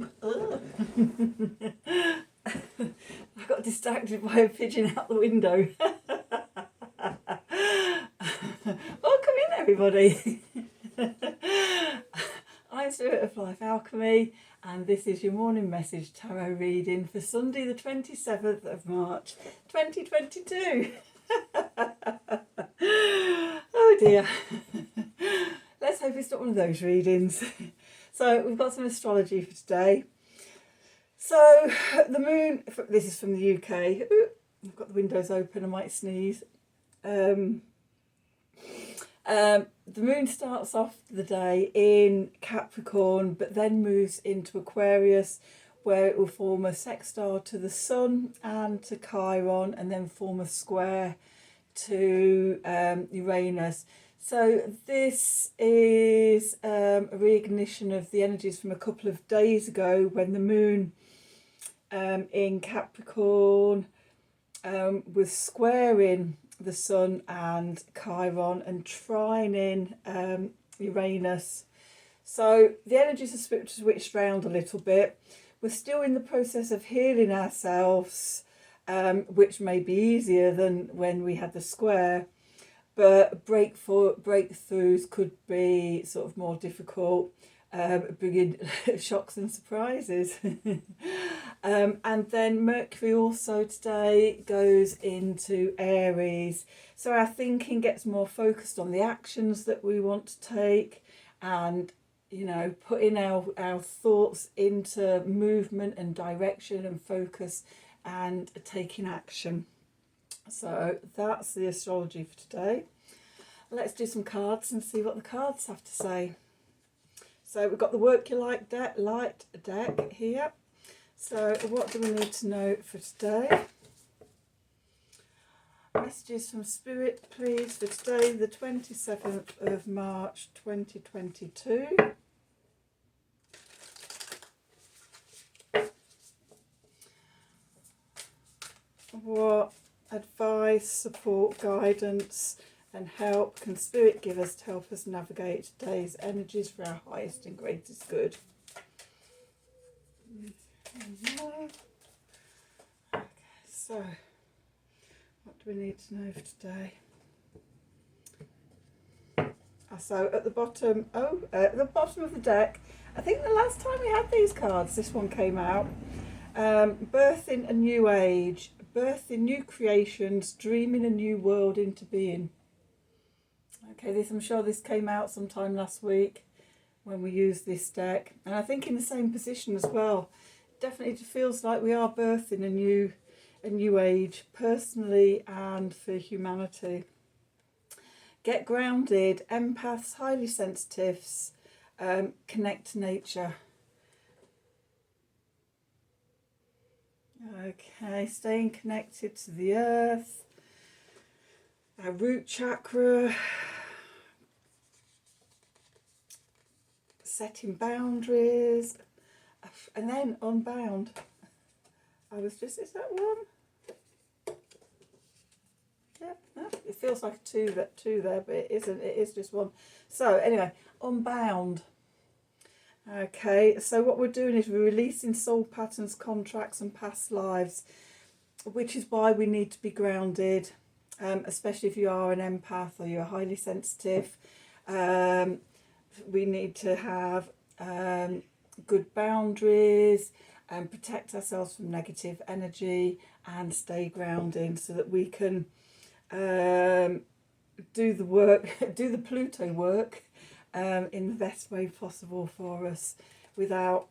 Ugh. I got distracted by a pigeon out the window. Welcome in, everybody. I'm Spirit of Life Alchemy, and this is your morning message tarot reading for Sunday, the 27th of March, 2022. Oh dear. Let's hope it's not one of those readings. So we've got some astrology for today. So the moon, this is from the UK. Ooh, I've got the windows open, I might sneeze. The moon starts off the day in Capricorn, but then moves into Aquarius, where it will form a sextile to the Sun and to Chiron, and then form a square to Uranus. So this is a reignition of the energies from a couple of days ago, when the moon in Capricorn was squaring the Sun and Chiron and trining Uranus. So the energies are switched around a little bit. We're still in the process of healing ourselves, which may be easier than when we had the square, but breakthroughs could be sort of more difficult, bringing shocks and surprises. And then Mercury also today goes into Aries, so our thinking gets more focused on the actions that we want to take, and putting our thoughts into movement and direction and focus and taking action. So that's the astrology for today. Let's do some cards and see what the cards have to say. So we've got the Work Your Light deck here. So what do we need to know for today? Messages from Spirit, please, for today, the 27th of March 2022. What advice, support, guidance and help can Spirit give us to help us navigate today's energies for our highest and greatest good? Okay, so what do we need to know for today? So at the bottom of the deck, I think the last time we had these cards, this one came out. Birthing a new age, birthing new creations, dreaming a new world into being. Okay, I'm sure this came out sometime last week when we used this deck, and I think in the same position as well. Definitely feels like we are birthing a new age, personally and for humanity. Get grounded, empaths, highly sensitives, connect to nature. Okay, staying connected to the earth, our root chakra, setting boundaries, and then unbound. Is that one? Yeah, no, it feels like two there, but it isn't. It is just one. So anyway, unbound. Okay, so what we're doing is we're releasing soul patterns, contracts and past lives, which is why we need to be grounded, especially if you are an empath or you're highly sensitive. We need to have good boundaries and protect ourselves from negative energy and stay grounded so that we can do the work, do the Pluto work in the best way possible for us, without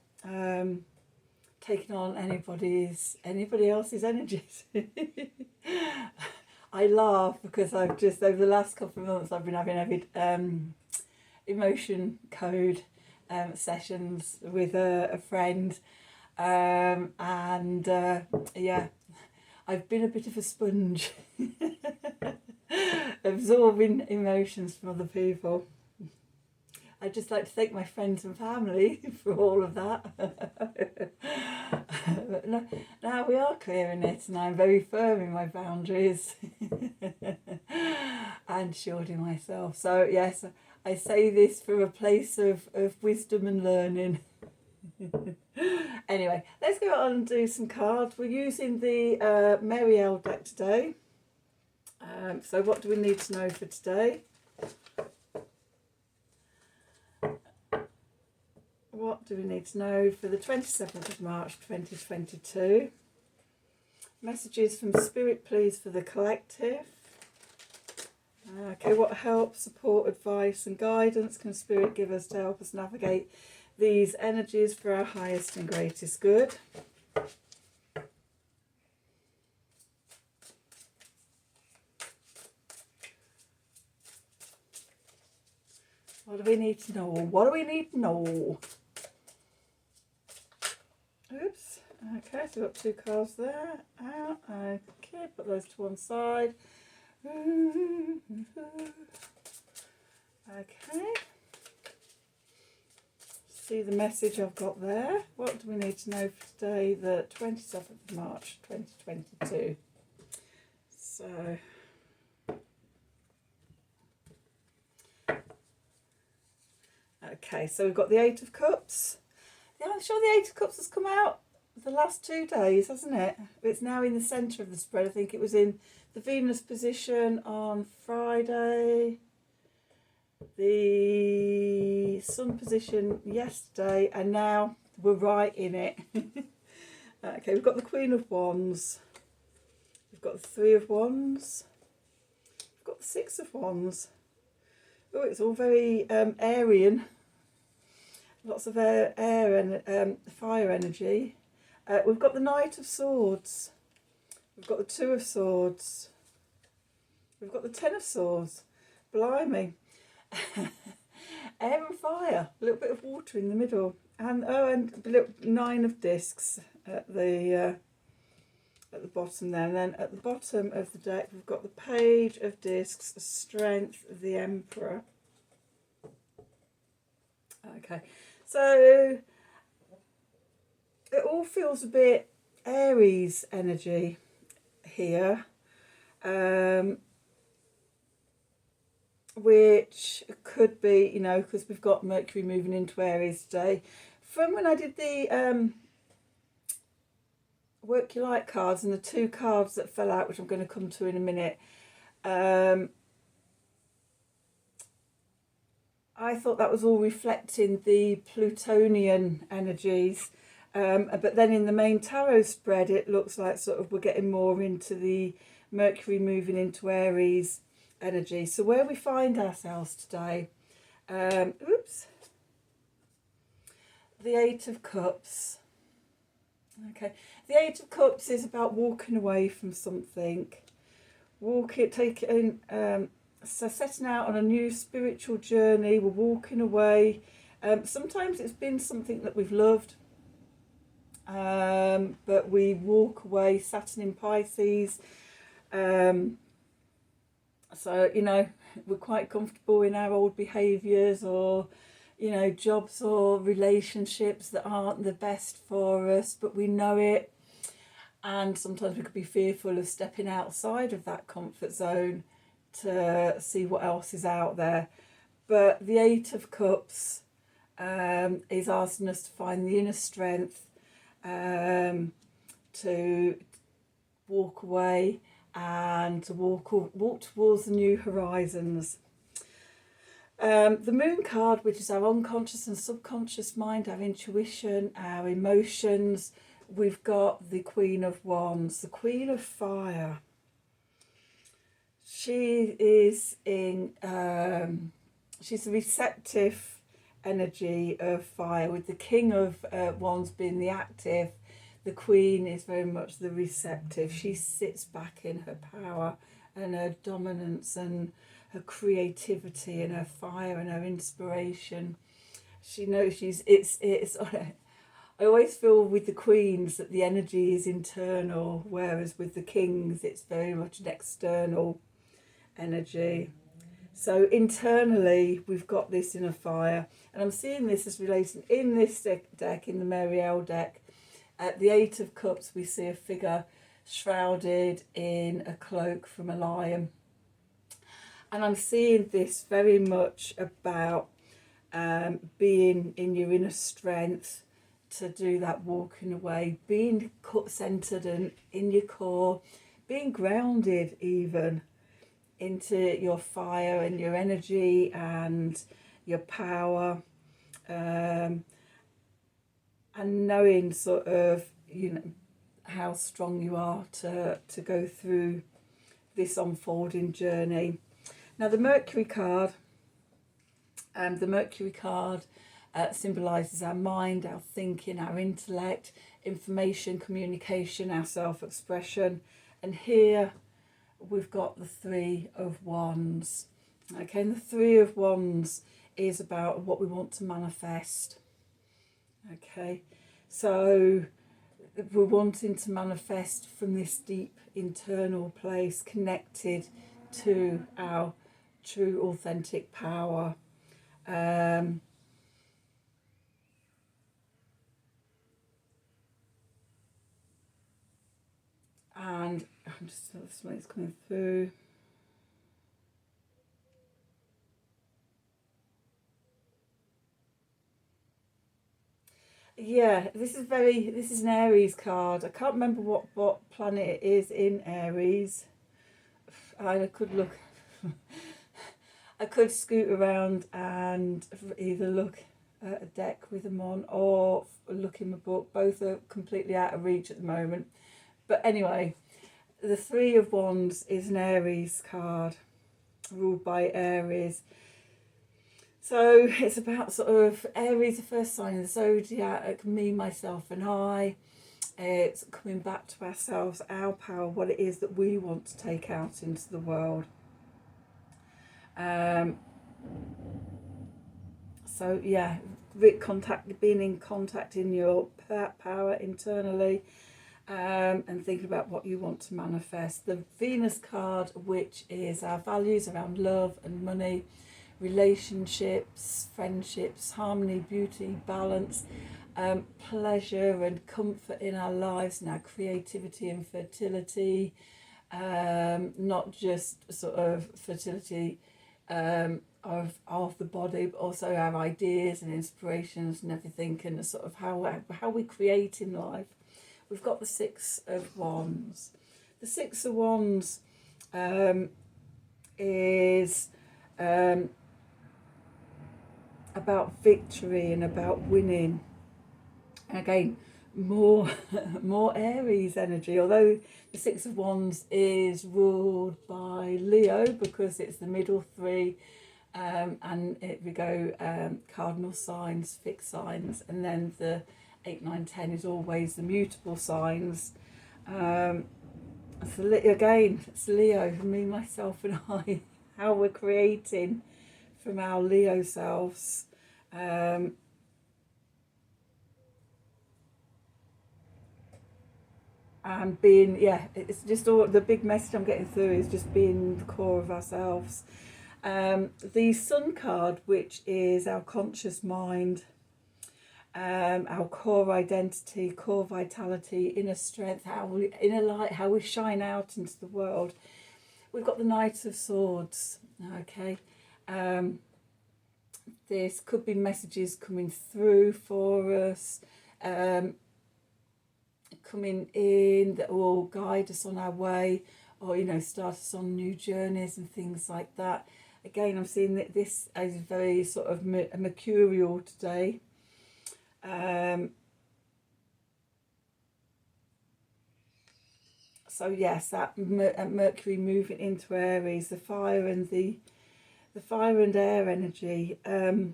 taking on anybody else's energies. I laugh because I've just, over the last couple of months, I've been having emotion code sessions with a friend, and yeah, I've been a bit of a sponge, absorbing emotions from other people. I'd just like to thank my friends and family for all of that. But now we are clearing it, and I'm very firm in my boundaries and shielding myself. So yes, I say this from a place of wisdom and learning. Anyway, let's go on and do some cards. We're using the Mary deck today. So what do we need to know for today? What do we need to know for the 27th of March 2022? Messages from Spirit, please, for the collective. Okay, what help, support, advice and guidance can Spirit give us to help us navigate these energies for our highest and greatest good? What do we need to know? What do we need to know? Oops. Okay, so we've got two cards there. Out. Okay, put those to one side. Okay. See the message I've got there. What do we need to know for today, the 27th of March 2022? So, okay, so we've got the Eight of Cups. Yeah, I'm sure the Eight of Cups has come out the last 2 days, hasn't it? It's now in the centre of the spread. I think it was in the Venus position on Friday, the Sun position yesterday, and now we're right in it. Okay, we've got the Queen of Wands, we've got the Three of Wands, we've got the Six of Wands. Oh, it's all very Aryan. Lots of air and fire energy. We've got the Knight of Swords. We've got the Two of Swords. We've got the Ten of Swords. Blimey. Air and fire. A little bit of water in the middle. And and a little Nine of Discs at the bottom there. And then at the bottom of the deck, we've got the Page of Discs, Strength, the Emperor. Okay. So it all feels a bit Aries energy here, which could be, you know, because we've got Mercury moving into Aries today. From when I did the Work Your Light cards and the two cards that fell out, which I'm going to come to in a minute, I thought that was all reflecting the Plutonian energies. But then in the main tarot spread, it looks like sort of we're getting more into the Mercury moving into Aries energy. So where we find ourselves today, oops, the Eight of Cups. Okay, the Eight of Cups is about walking away from something, taking, so setting out on a new spiritual journey. We're walking away. Sometimes it's been something that we've loved. But we walk away, Saturn in Pisces. So, you know, we're quite comfortable in our old behaviours, or, you know, jobs or relationships that aren't the best for us, but we know it. And sometimes we could be fearful of stepping outside of that comfort zone to see what else is out there. But the Eight of Cups is asking us to find the inner strength, to walk away and to walk towards the new horizons. The Moon card, which is our unconscious and subconscious mind, our intuition, our emotions. We've got the Queen of Wands, the Queen of Fire. She is in, she's a receptive energy of fire, with the King of Wands being the active. The Queen is very much the receptive. She sits back in her power and her dominance and her creativity and her fire and her inspiration. She knows it's I always feel with the Queens that the energy is internal, whereas with the Kings it's very much an external energy. So internally, we've got this inner fire, and I'm seeing this as relating in this deck, in the Marielle deck. At the Eight of Cups, we see a figure shrouded in a cloak from a lion. And I'm seeing this very much about being in your inner strength, to do that walking away, being centered and in your core, being grounded even into your fire and your energy and your power, and knowing sort of, you know, how strong you are to go through this unfolding journey. Now the Mercury card, symbolises our mind, our thinking, our intellect, information, communication, our self-expression. And here we've got the Three of Wands. Okay, and the Three of Wands is about what we want to manifest. Okay, so we're wanting to manifest from this deep internal place, connected to our true authentic power. And I'm just, this way it's coming through. Yeah, this is an Aries card. I can't remember what planet it is in Aries. I could look, I could scoot around and either look at a deck with them on or look in my book. Both are completely out of reach at the moment. But anyway, the Three of Wands is an Aries card, ruled by Aries. So it's about sort of Aries, the first sign of the zodiac, me, myself and I. It's coming back to ourselves, our power, what it is that we want to take out into the world. So yeah, being in contact in your power internally, and thinking about what you want to manifest. The Venus card, which is our values around love and money, relationships, friendships, harmony, beauty, balance, pleasure and comfort in our lives, and our creativity and fertility, not just sort of fertility of the body, but also our ideas and inspirations and everything, and the sort of how we create in life. We've got the Six of Wands. The Six of Wands is about victory and about winning. And again, more Aries energy, although the Six of Wands is ruled by Leo because it's the middle three, and we go cardinal signs, fixed signs, and then the 8, 9, 10 is always the mutable signs. So again, it's Leo, me, myself and I, how we're creating from our Leo selves. And being, it's just all the big message I'm getting through is just being the core of ourselves. The Sun card, which is our conscious mind, our core identity, core vitality, inner strength, inner light, how we shine out into the world. We've got the Knight of Swords. Okay, this could be messages coming through for us, coming in that will guide us on our way, or start us on new journeys and things like that. Again, I'm seeing that this is very sort of mercurial today. So yes, that Mercury moving into Aries, the fire and air energy. So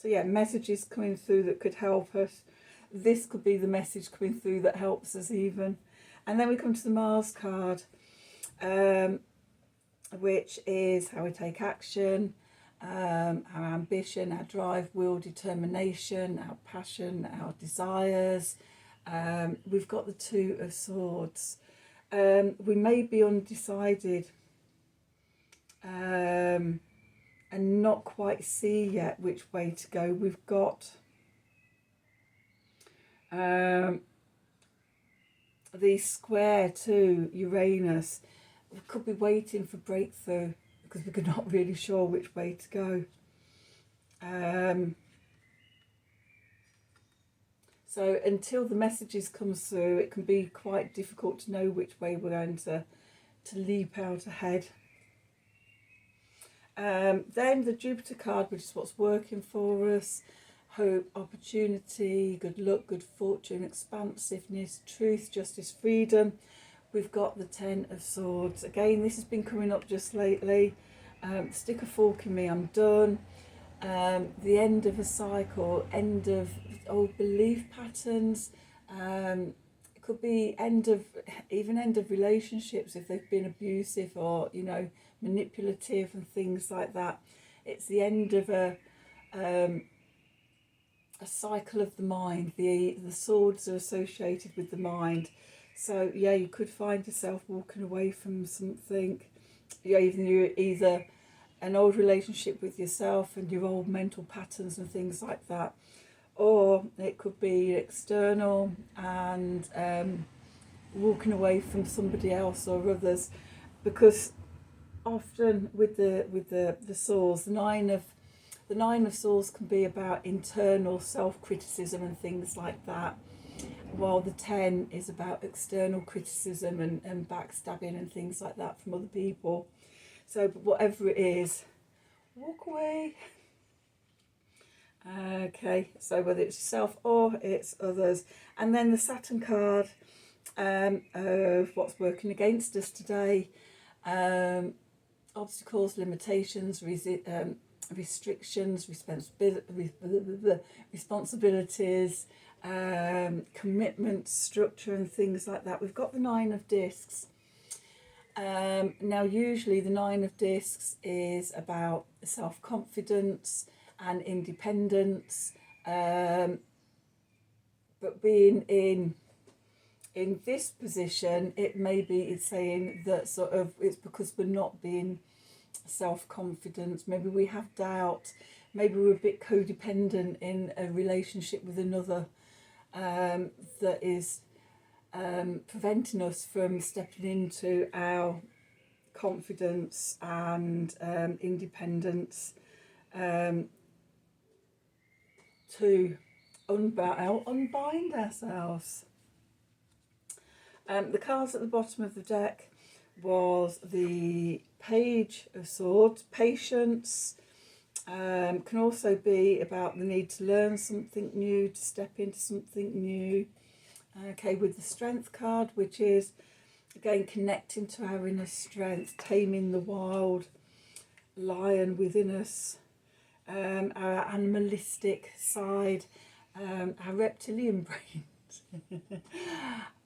yeah, messages coming through that could help us. This could be the message coming through that helps us even. And then we come to the Mars card, which is how we take action, our ambition, our drive, will, determination, our passion, our desires. We've got the Two of Swords. We may be undecided and not quite see yet which way to go. We've got the square to Uranus. We could be waiting for breakthrough because we're not really sure which way to go. So until the messages come through, it can be quite difficult to know which way we're going to leap out ahead. Then the Jupiter card, which is what's working for us: hope, opportunity, good luck, good fortune, expansiveness, truth, justice, freedom. We've got the Ten of Swords. Again, this has been coming up just lately. Stick a fork in me, I'm done. The end of a cycle, end of old belief patterns. It could be end of relationships if they've been abusive or, you know, manipulative and things like that. It's the end of a cycle of the mind. The swords are associated with the mind. So yeah, you could find yourself walking away from something. Yeah, either an old relationship with yourself and your old mental patterns and things like that, or it could be external and walking away from somebody else or others, because often with the swords, the nine of swords can be about internal self-criticism and things like that, while the 10 is about external criticism and backstabbing and things like that from other people. So, but whatever it is, walk away. Okay, so whether it's yourself or it's others. And then the Saturn card of what's working against us today: obstacles, limitations, restrictions, responsibilities, commitment, structure and things like that. We've got the Nine of Discs. Now usually the Nine of Discs is about self-confidence and independence, but being in this position, it may be it's saying that sort of it's because we're not being self-confident. Maybe we have doubt, maybe we're a bit codependent in a relationship with another, that is preventing us from stepping into our confidence and independence, to unbind ourselves. The cards at the bottom of the deck was the Page of Swords. Patience can also be about the need to learn something new, to step into something new. Okay, with the Strength card, which is again connecting to our inner strength, taming the wild lion within us, our animalistic side, our reptilian brains,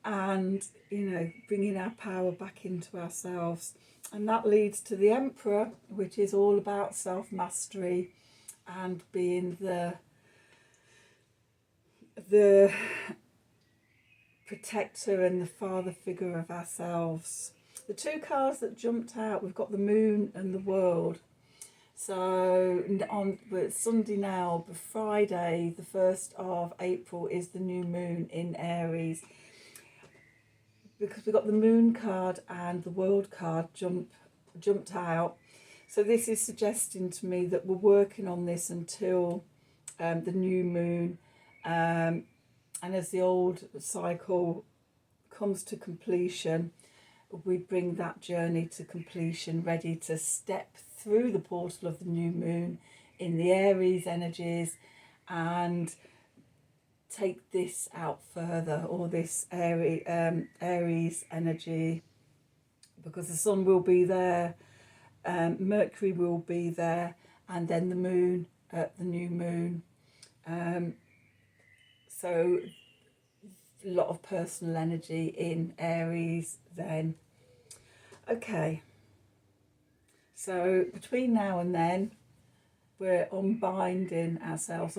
and, you know, bringing our power back into ourselves. And that leads to the Emperor, which is all about self-mastery and being the protector and the father figure of ourselves. The two cards that jumped out, we've got the Moon and the World. So on Sunday now, but Friday, the 1st of April, is the new moon in Aries. Because we've got the Moon card and the World card jumped out. So this is suggesting to me that we're working on this until the new moon. And as the old cycle comes to completion, we bring that journey to completion, ready to step through the portal of the new moon in the Aries energies and take this out further, or this Aries energy, because the sun will be there, Mercury will be there, and then the moon at the new moon. So a lot of personal energy in Aries then. Okay, so between now and then, we're unbounding ourselves,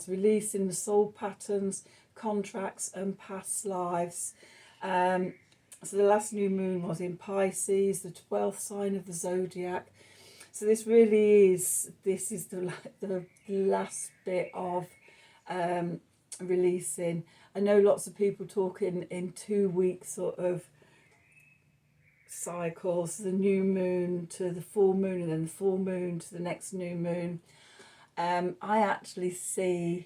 releasing the soul patterns, contracts and past lives. So the last new moon was in Pisces, the 12th sign of the zodiac. So this really is, the last bit of releasing. I know lots of people talking in 2 week sort of cycles, the new moon to the full moon and then the full moon to the next new moon. I actually see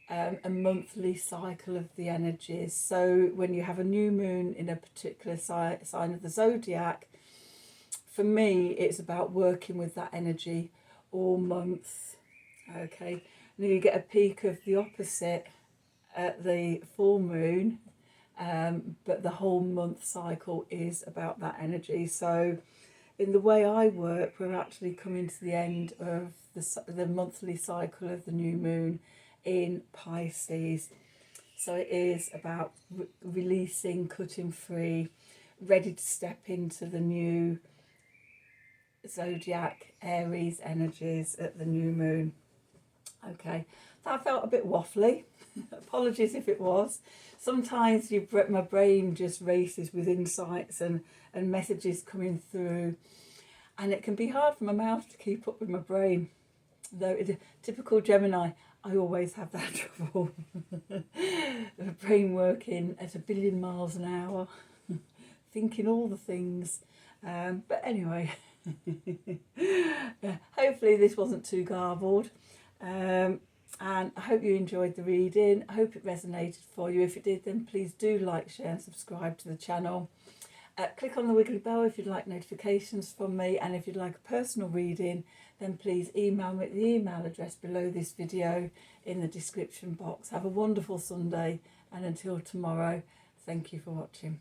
a monthly cycle of the energies. So when you have a new moon in a particular sign of the zodiac, for me, it's about working with that energy all month. Okay, and then you get a peak of the opposite at the full moon, but the whole month cycle is about that energy. So in the way I work, we're actually coming to the end of the monthly cycle of the new moon in Pisces. So it is about releasing, cutting free, ready to step into the new zodiac Aries energies at the new moon. Okay, that felt a bit waffly. Apologies if it was. Sometimes my brain just races with insights and messages coming through, and it can be hard for my mouth to keep up with my brain. Though, typical Gemini, I always have that trouble. The brain working at 1 billion miles an hour, thinking all the things. But anyway, yeah, hopefully this wasn't too garbled. And I hope you enjoyed the reading. I hope it resonated for you. If it did, then please do like, share and subscribe to the channel. Click on the wiggly bell if you'd like notifications from me, and if you'd like a personal reading, then please email me at the email address below this video in the description box. Have a wonderful Sunday, and until tomorrow, thank you for watching.